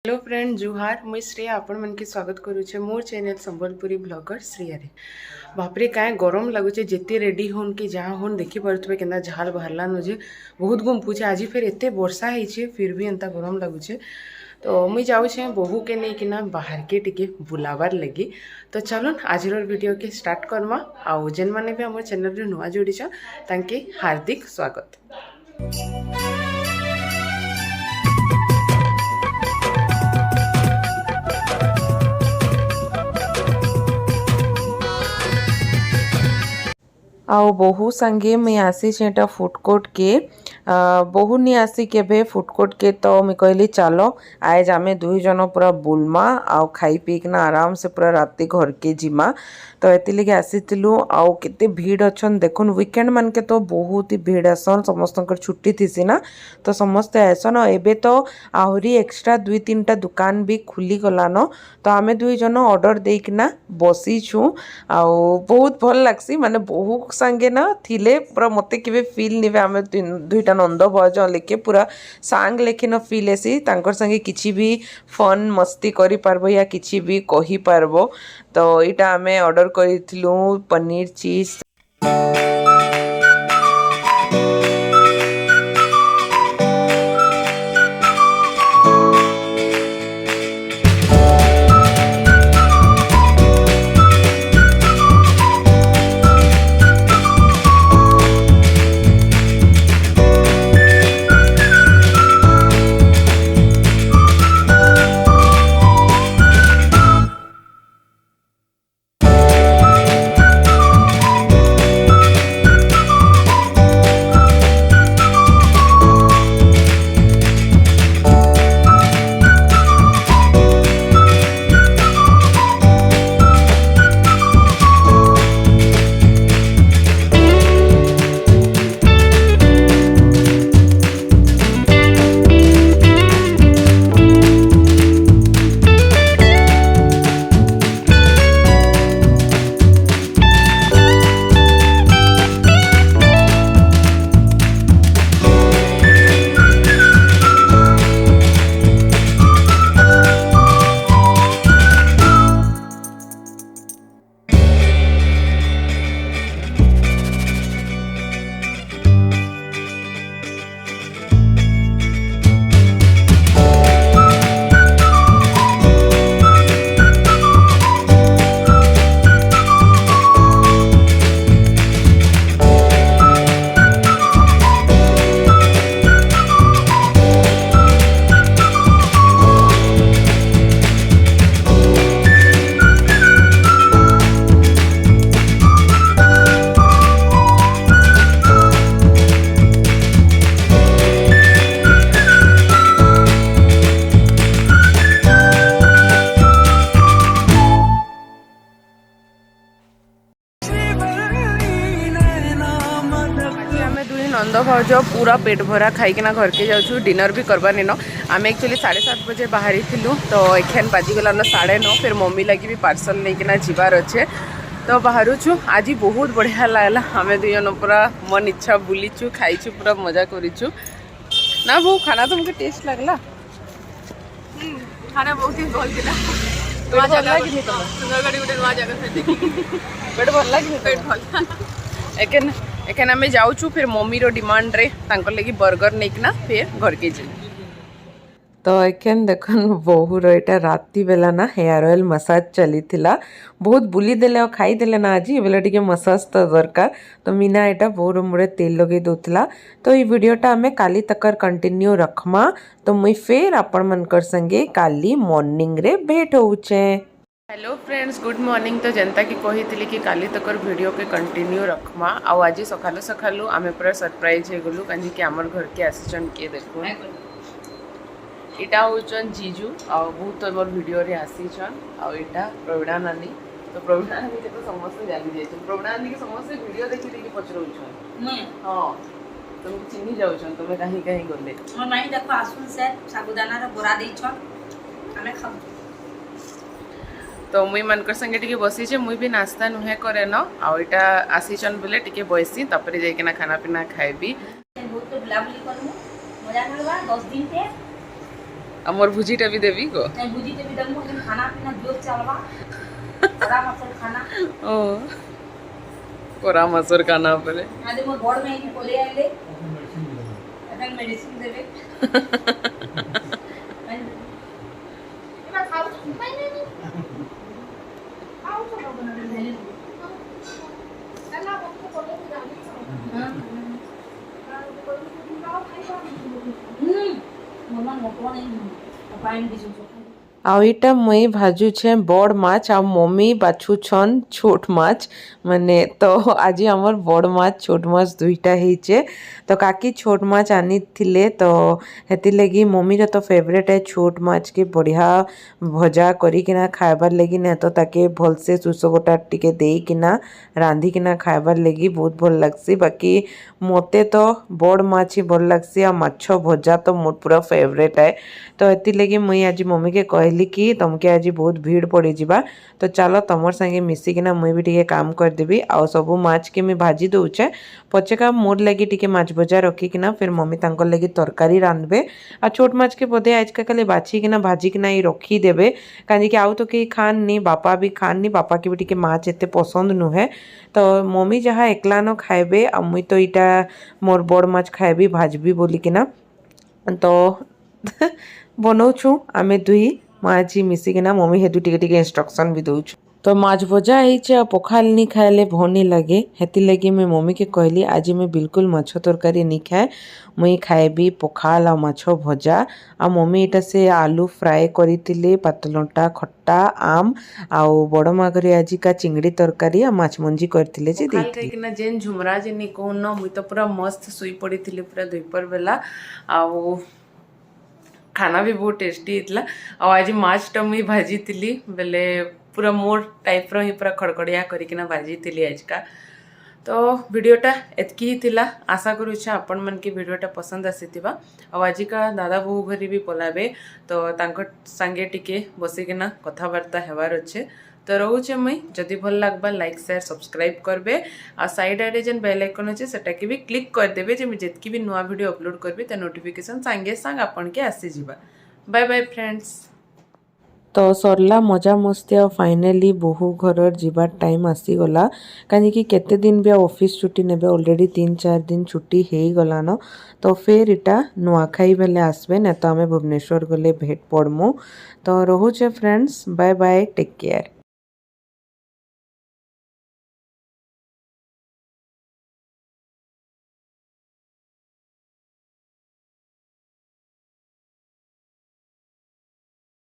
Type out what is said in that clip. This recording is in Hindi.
हेलो फ्रेंड जुहार मुई श्रेया आपण मन के स्वागत करुचे मोर चैनल संबलपुरी ब्लॉगर श्रेया रे। बापरे काय गरम लगुचे जेते रेडी होन कि जहाँ होन देखी पारुथबे केना झाल बाहरला न जे बहुत गुमपुचे आज फिर एते वर्षा ହେଇचे फिर भी एंता गरम लगुचे। तो मुई जाऊछे बहु के नहीं कि बाहर के टिके बुलावार लगी। तो चलो आज वीडियो के स्टार्ट करमा आउ जेन माने भी हमर चैनल रे नुआ जोड़ीछ तांके हार्दिक स्वागत। आउ बहु संगे मुई आसी छेटा फूडकोर्ट के बहु नहीं आसी केबे फूडकोर्ट के। तो मुई कहली चलो आज आमे दुई जन पूरा बुलमा आउ खाई पीकना आराम से पूरा राति घर के जिमा। तो एति लगे आसीतिलु आउ केते भीड़ अछन देखुन वीकेंड मान के तो बहुत ही भीड़ आसन समस्तकर छुट्टी थीसी ना तो समस्त आसन। एबे तो आहुरी एक्स्ट्रा दुई तीन टा दुकान भी खुली गलान। तो आमे दुई जन ऑर्डर देकिना बसी छु आउ बहुत भल लागसी माने बहुत संगे ना थिले पूरा मते केबे फील निबे आमे दुईटा नंद भज लेके पूरा सांग लेकिन फील एसी तांकर संगे किछि भी फन मस्ती करि पारबो या किछि भी कहि पारबो। तो इटा आमे ऑर्डर करिथिलु पनीर चीज। नंद भौज पूरा पेट भरा खाईकिना घर के जाऊँ डिनर भी करवार नो आम एक्चुअली 7:30 बजे बाहरी थिलु। तो एखेन बाजिगलान 9:30 फिर मम्मी लगी भी पार्सल लेकिना जीवार अच्छे। तो बाहर छु आज बहुत बढ़िया लगला आम दुई जन पूरा मन इच्छा बुलीचु खाईचु पूरा मजा करूँ ना। वो खाना तुमको टेस्ट लगला खाना बहुत ही भल दिला पेट भल लगी पेट भल एकेन एखेन आम जाऊँ फिर मम्मी रो डिमांड रे तांकर लगी बर्गर नेकिना फिर घर के जी। तो एखेन देखन बहुर एटा राति बेला ना हेयर ऑयल मसाज चली थिला बहुत बुली देले और खाई देले ना आज बेला टिके मसाज तो दरकार। तो मीना एटा बहुर मुड़े तेल लगे दोथिला। तो ये वीडियोटा आमे काली तकर कंटिन्यू रखमा। तो मुई फिर आपण मनकर संगे काली मॉर्निंग रे भेट होउचे। Hello friends good morning. तो जनता की कही कि काली तकर वीडियो के कंटिन्यू रखमा आउ आज सकालू सकालू आमे पूरा सरप्राइज हो गलु कहीं कि आमर घर के आसीचन किए देखो इटा होचन जीजू आ बहुत मोर वीडियो रे आसीचन आ इटा प्रवीणा नानी। तो प्रवीणा नानी के तो समस्त जानी जाय प्रवीणा नानी के समस्त वीडियो देखि देखि पचरउछन हां तुम चिन्ही जाउछन तुमे कहीं कहीं गले हां नहीं देखो आसुन से साबुदाना रे बोरा देछन हमें खाऊ। तो मुई मनकर संगे टिके बसी छे मुई भी नाश्ता नुहे करे न आ इटा आसीचन बोले टिके बसी तापरे जाय के ना खाना पीना खाइबी बहुत तो बुलाबुली करमु मजा करबा 10 दिन पे अमर भुजीटा भी देवी को भुजीटा भी दमु लेकिन खाना पीना जोर चलवा बड़ा मसल खाना ओ कोरा मसूर खाना पड़े आदि मोर बोर्ड में ही बोले आइले अपन मेडिसिन देवे एबा खाऊ नहीं खाऊ तो बना ले चला हमको बोले कि हां मम्मा मोटो नहीं पाइन दिसु आउ इटा मुई भाजुछे बड़ माछ आ मम्मी बाछुछन छोट माछ माने तो आज आमर बड़ माछ छोट माछ दुईटा हेचे तो काकी छोट माछ आनी थिले तो हेति लगी मम्मी रो तो फेवरेट है छोट माछ के बढ़िया भजा करी किना खाइबार लगी ना तो ताके भल से सुसो गोटा टिके देई किना रांधी किना खाइबार लगी बहुत भल लागसी बाकी मोते तो बड़ माछ ही भल लागसी आ माछ भजा तो मोर पूरा फेवरेट है तो हेति लगी मुई आज मम्मी के कहली कि तुमके आज बहुत भीड़ पड़ी जिबा तो चलो तुमर संगे मिसिकिना मुई भी टिके काम कर देबी आ सबु माछ के मैं भाजी दउछे पछेका मोर लगी टिके माछ भजा रखी किना फिर मम्मी तांकर लगी तरकारी रांधबे आ छोट माछ के बोधे आज का खाली बाछी किना भाजी किना ही रखी देबे काजी कि आउ तो के खान नी बापा भी खान नी बापा के भी टिके माछ एते पसंद नुहे तो मम्मी जहाँ एकला न खाइबे आ मुई तो इटा मोर बड़ माछ खाइबी भाजबी बोली किना तो बनाऊछु आमे दुई माँ मिसिकिना मम्मी हेतु टिके टिके इंस्ट्रक्शन भी दउछु तो माछ भजा हेचे आ पखाल नी खाइले भनी लगे हेति लगी मैं मम्मी के कहली आज मैं बिल्कुल माछ तरकारी नी खाए मुई खाएबी पखाल आ माछ भजा आ मम्मी एटा से आलू फ्राए करितिले पातलटा खट्टा आम आ बड़ माँ घरे आज का चिंगड़ी तरकारी आ माछ मंजी करतिले जे देति किना जेन झुमरा जे नी कोन मुई तो पूरा मस्त सुई पड़ीतिले पूरा दुईपर बेला आ खाना भी बहुत टेस्टी होता आज माछटा मुई भाजी थी बेले पूरा मोर टाइप रो ही पूरा खड़खड़िया करिकिना भाजी थी आज का तो वीडियोटा एतकी ही थिला आशा करूँ आपण मन के वीडियोटा पसंद आसीथिबा आज का दादा बहु घरी भी पलाबे तो तांको संगे टिके बसिकिना कथबार्ता हेबार अच्छे तो रोचे मुई जदि भल लागबा लाइक शेयर सब्सक्राइब करबे आ साइड आडे जेन बेल आइकन अच्छे सेटा के भी क्लिक कर देबे जे जेतकी भी नुआ वीडियो अपलोड करबे त नोटिफिकेशन संगे संग आपन के आसी जिबा बाय बाय फ्रेंड्स तो सरला मजा मस्ती आ फाइनाली बहु घर जीवार टाइम आसीगला कहीं केते दिन भी ऑफिस छुट्टी नेबे ऑलरेडी 3-4 दिन छुट्टी हो गला न तो फिर इटा नुआखाई बेले आसबे ना तो आम भुवनेश्वर गले भेट पड़मु तो रोचे friends bye bye take care.